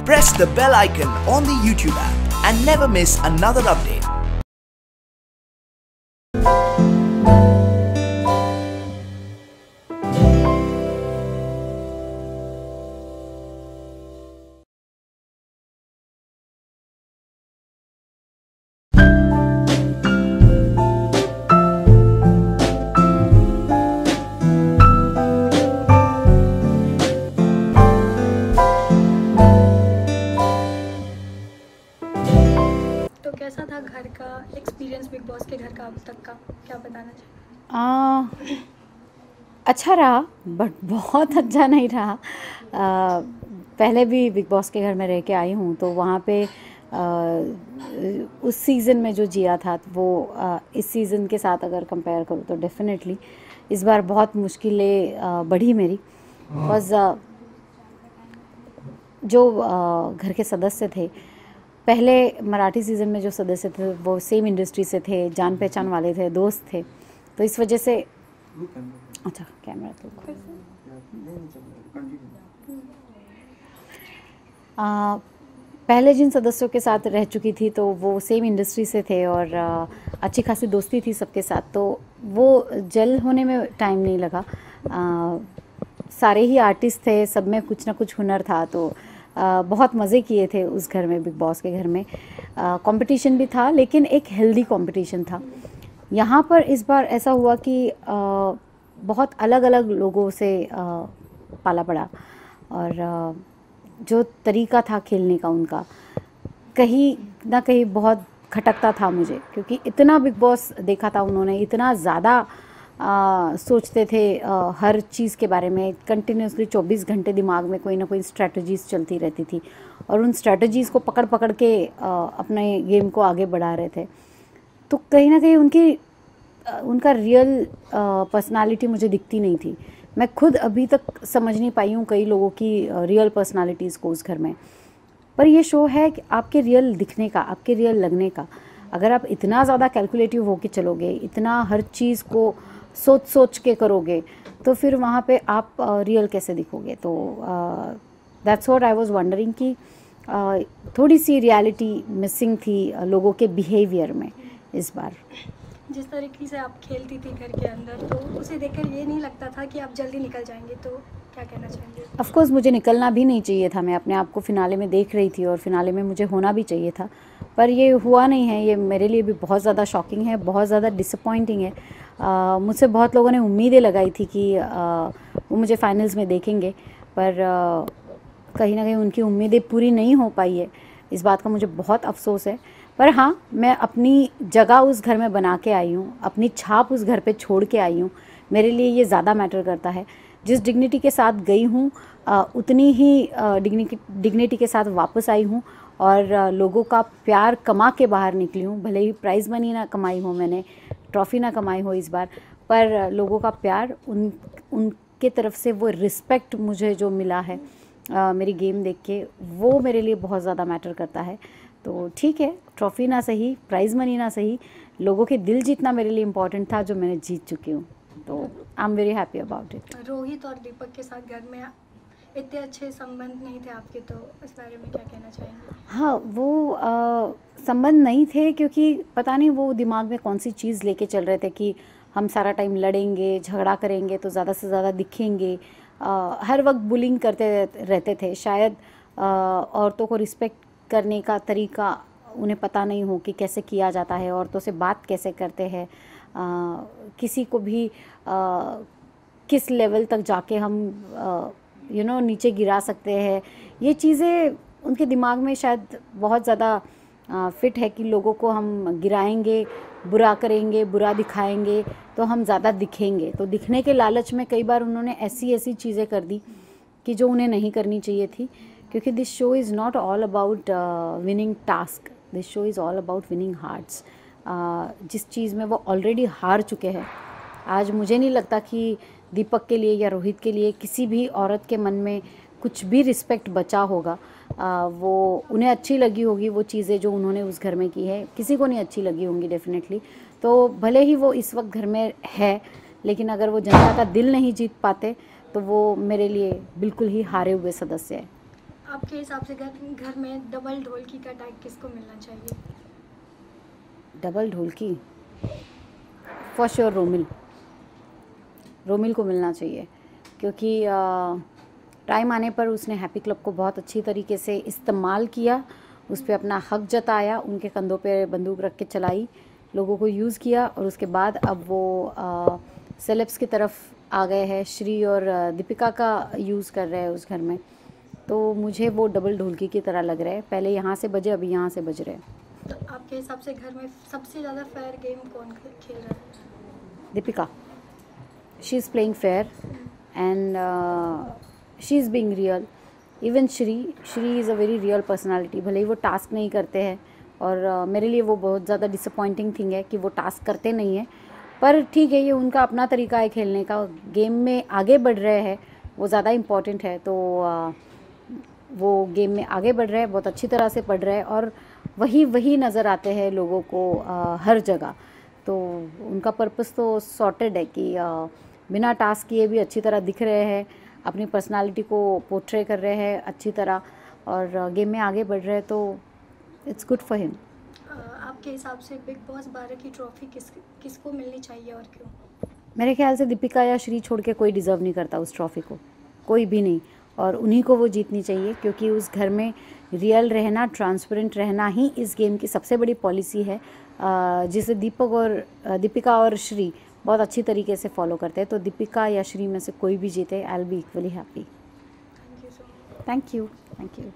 Press the bell icon on the YouTube app and never miss another update. कैसा था घर का experience, big boss के घर का अब तक का, क्या बताना चाहिए? अच्छा रहा, बट बहुत अच्छा नहीं रहा। पहले भी बिग बॉस के घर में रह के आई हूँ, तो वहाँ पे उस सीज़न में जो जिया था वो इस सीज़न के साथ अगर कंपेयर करूँ तो डेफिनेटली इस बार बहुत मुश्किलें बढ़ी मेरी। बिकॉज जो घर के सदस्य थे, पहले मराठी सीज़न में जो सदस्य थे वो सेम इंडस्ट्री से थे, जान पहचान वाले थे, दोस्त थे, तो इस वजह से अच्छा कैमरा तो पहले जिन सदस्यों के साथ रह चुकी थी तो वो सेम इंडस्ट्री से थे और अच्छी खासी दोस्ती थी सबके साथ, तो वो जल होने में टाइम नहीं लगा। सारे ही आर्टिस्ट थे, सब में कुछ ना कुछ हुनर था, तो बहुत मज़े किए थे उस घर में, बिग बॉस के घर में। कंपटीशन भी था, लेकिन एक हेल्दी कंपटीशन था। यहाँ पर इस बार ऐसा हुआ कि बहुत अलग अलग लोगों से पाला पड़ा, और जो तरीका था खेलने का उनका कहीं ना कहीं बहुत खटकता था मुझे, क्योंकि इतना बिग बॉस देखा था उन्होंने, इतना ज़्यादा सोचते थे हर चीज़ के बारे में। कंटिन्यूसली 24 घंटे दिमाग में कोई ना कोई स्ट्रैटेजीज़ चलती रहती थी, और उन स्ट्रैटेजीज़ को पकड़ पकड़ के अपने गेम को आगे बढ़ा रहे थे। तो कहीं ना कहीं उनका रियल पर्सनालिटी मुझे दिखती नहीं थी। मैं खुद अभी तक समझ नहीं पाई हूँ कई लोगों की रियल पर्सनालिटीज़ को उस घर में। पर ये शो है कि आपके रियल दिखने का, आपके रियल लगने का। अगर आप इतना ज़्यादा कैलकुलेटिव होके चलोगे, इतना हर चीज़ को सोच सोच के करोगे, तो फिर वहाँ पे आप रियल कैसे दिखोगे? तो that's what I was wondering कि थोड़ी सी रियलिटी मिसिंग थी लोगों के बिहेवियर में इस बार। जिस तरीके से आप खेलती थी घर के अंदर, तो उसे देखकर ये नहीं लगता था कि आप जल्दी निकल जाएंगे, तो क्या कहना चाहेंगे? ऑफ कोर्स मुझे निकलना भी नहीं चाहिए था। मैं अपने आप को फिनाले में देख रही थी और फिनाले में मुझे होना भी चाहिए था, पर ये हुआ नहीं है। ये मेरे लिए भी बहुत ज़्यादा शॉकिंग है, बहुत ज़्यादा डिसअपॉइंटिंग है। मुझसे बहुत लोगों ने उम्मीदें लगाई थी कि वो मुझे फाइनल्स में देखेंगे, पर कहीं ना कहीं उनकी उम्मीदें पूरी नहीं हो पाई है। इस बात का मुझे बहुत अफसोस है। पर हाँ, मैं अपनी जगह उस घर में बना के आई हूँ, अपनी छाप उस घर पे छोड़ के आई हूँ। मेरे लिए ये ज़्यादा मैटर करता है। जिस डिग्निटी के साथ गई हूँ उतनी ही डिग्निटी के साथ वापस आई हूँ, और लोगों का प्यार कमा के बाहर निकली हूँ। भले ही प्राइज़ मनी ना कमाई हो, मैंने ट्रॉफ़ी ना कमाई हो इस बार, पर लोगों का प्यार, उनके तरफ से वो रिस्पेक्ट मुझे जो मिला है मेरी गेम देख के, वो मेरे लिए बहुत ज़्यादा मैटर करता है। तो ठीक है, ट्रॉफ़ी ना सही, प्राइज़ मनी ना सही, लोगों के दिल जीतना मेरे लिए इम्पॉर्टेंट था, जो मैंने जीत चुकी हूँ। तो I am very happy about it. Rohit और दीपक के साथ घर में इतने अच्छे संबंध नहीं थे आपके, तो इस बारे में क्या कहना चाहेंगे? हाँ, वो संबंध नहीं थे, क्योंकि पता नहीं वो दिमाग में कौन सी चीज़ लेके चल रहे थे कि हम सारा टाइम लड़ेंगे, झगड़ा करेंगे तो ज़्यादा से ज़्यादा दिखेंगे। हर वक्त बुलिंग करते रहते थे। शायद औरतों को रिस्पेक्ट करने का तरीका उन्हें पता नहीं हो कि कैसे किया जाता है, औरतों से बात कैसे करते हैं, किसी को भी किस लेवल तक जाके हम नीचे गिरा सकते हैं। ये चीज़ें उनके दिमाग में शायद बहुत ज़्यादा फिट है कि लोगों को हम गिराएंगे, बुरा करेंगे, बुरा दिखाएंगे तो हम ज़्यादा दिखेंगे। तो दिखने के लालच में कई बार उन्होंने ऐसी ऐसी चीज़ें कर दी कि जो उन्हें नहीं करनी चाहिए थी, क्योंकि this show is not all about winning task, this show is all about winning hearts. जिस चीज़ में वो ऑलरेडी हार चुके हैं, आज मुझे नहीं लगता कि दीपक के लिए या रोहित के लिए किसी भी औरत के मन में कुछ भी रिस्पेक्ट बचा होगा। वो उन्हें अच्छी लगी होगी वो चीज़ें जो उन्होंने उस घर में की है, किसी को नहीं अच्छी लगी होंगी डेफिनेटली। तो भले ही वो इस वक्त घर में है, लेकिन अगर वो जनता का दिल नहीं जीत पाते तो वो मेरे लिए बिल्कुल ही हारे हुए सदस्य है। आपके हिसाब से घर में डबल ढोलकी का टैग किसको मिलना चाहिए? Double dholki for sure Romil को मिलना चाहिए, क्योंकि टाइम आने पर उसने हैप्पी क्लब को बहुत अच्छी तरीके से इस्तेमाल किया, उस पर अपना हक जताया, उनके कंधों पे बंदूक रख के चलाई, लोगों को यूज़ किया, और उसके बाद अब वो सेलेब्स की तरफ आ गए हैं। श्री और दीपिका का यूज़ कर रहे हैं उस घर में, तो मुझे वो डबल ढोलकी की तरह लग रहा है, पहले यहाँ से बजे अभी यहाँ से बज रहे हैं। तो आपके हिसाब से घर में सबसे ज़्यादा फेयर गेम कौन खेल रहा है? Deepika, she is playing fair and she is being real. Even Shri is a very real personality, भले ही वो टास्क नहीं करते हैं, और मेरे लिए वो बहुत ज़्यादा डिसअपॉइंटिंग थिंग है कि वो टास्क करते नहीं हैं, पर ठीक है, ये उनका अपना तरीका है खेलने का, गेम में आगे बढ़ रहे हैं, वो ज़्यादा इम्पॉर्टेंट है। तो वो गेम में आगे बढ़ रहे हैं, बहुत अच्छी तरह से पढ़ रहे हैं, और वही नज़र आते हैं लोगों को हर जगह। तो उनका पर्पस तो सॉर्टेड है कि बिना टास्क किए भी अच्छी तरह दिख रहे हैं, अपनी पर्सनालिटी को पोर्ट्रे कर रहे हैं अच्छी तरह, और गेम में आगे बढ़ रहे हैं, तो इट्स गुड फॉर हिम। आपके हिसाब से बिग बॉस 12 की ट्रॉफी किसको मिलनी चाहिए और क्यों? मेरे ख्याल से दीपिका या श्री छोड़ के कोई डिज़र्व नहीं करता उस ट्रॉफ़ी को, कोई भी नहीं, और उन्हीं को वो जीतनी चाहिए, क्योंकि उस घर में रियल रहना, ट्रांसपेरेंट रहना ही इस गेम की सबसे बड़ी पॉलिसी है, जिसे दीपिका और श्री बहुत अच्छी तरीके से फॉलो करते हैं। तो दीपिका या श्री में से कोई भी जीते, I will be equally happy. Thank you so much. Thank you.